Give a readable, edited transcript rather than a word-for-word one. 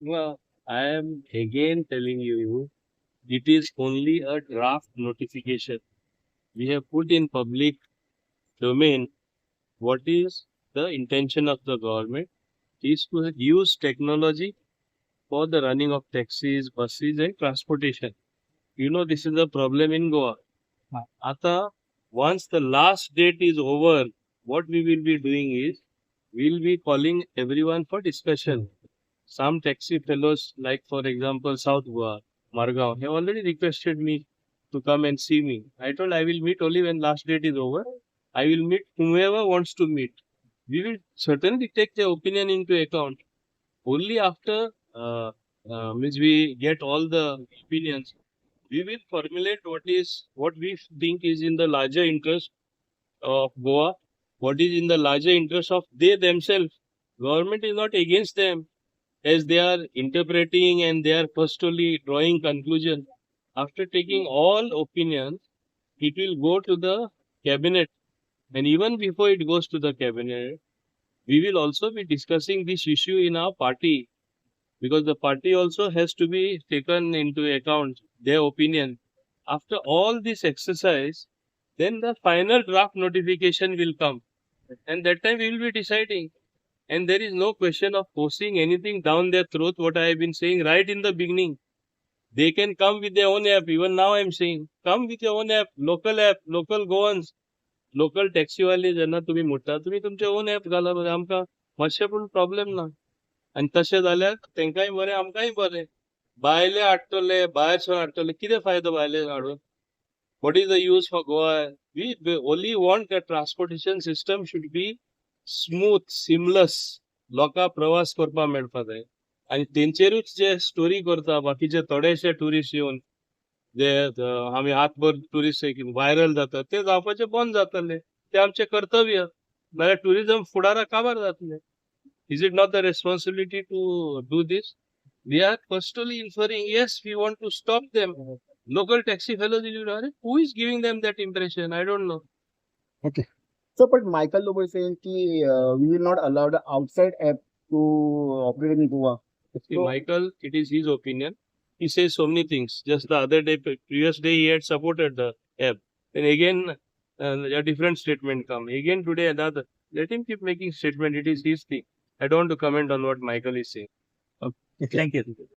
Well, I am again telling you, it is only a draft notification. We have put in public domain what is the intention of the government is to use technology for the running of taxis, buses, and transportation. You know, this is the problem in Goa. Ata, once the last date is over, what we will be doing is we'll be calling everyone for discussion. Some taxi fellows, like for example, South Goa, Margao, have already requested me to come and see me. I told I will meet only when last date is over. I will meet whomever wants to meet. We will certainly take their opinion into account. Only after means we get all the opinions, we will formulate what we think is in the larger interest of Goa, what is in the larger interest of they themselves. Government is not against them as they are interpreting and they are firstly drawing conclusion. After taking all opinions, it will go to the cabinet. And even before it goes to the cabinet, we will also be discussing this issue in our party because the party also has to be taken into account, their opinion. After all this exercise, then the final draft notification will come. And that time we will be deciding. And there is no question of forcing anything down their throat, what I have been saying right in the beginning. They can come with their own app. Even now I am saying, come with your own app, local Goans, local टॅक्सीवाले जेन्ना तुमी म्हणटा तुमी तुमचे own app घाला बरें आमकां मातशें पूण प्रॉब्लेम ना आनी तशें जाल्यार तेंकाय बरें आमकांय बरें भायले हाडटले भायरसून हाडटले कितें फायदो भायले हाडून what is the use for Goa? We only want that transportation system should be smooth, seamless. लोकां प्रवास करपा मेळपा जाय आनी तेंचेरूच जे स्टोरी करता बाकीचे थोडेशे टुरिस्ट येवन जे आमी हातभर टुरिस्ट व्हायरल जाता ते जावपाचे बंद जातले ते आमचे कर्तव्य नाल्यार टुरिझम फुडाराक काबार जातले is it not the responsibility to do this? We are firstly inferring, yes, we want to stop them. Local taxi fellows, who is giving them that impression? I don't know. Okay. So, but Michael Lobo is saying ki, we will not allow the outside app to operate in Goa. See, Michael, it is his opinion. He says so many things. Just the other day, previous day, he had supported the app. Then again, a different statement come. Again today, another. Let him keep making statement. It is his thing. I don't want to comment on what Michael is saying. Okay. Thank you.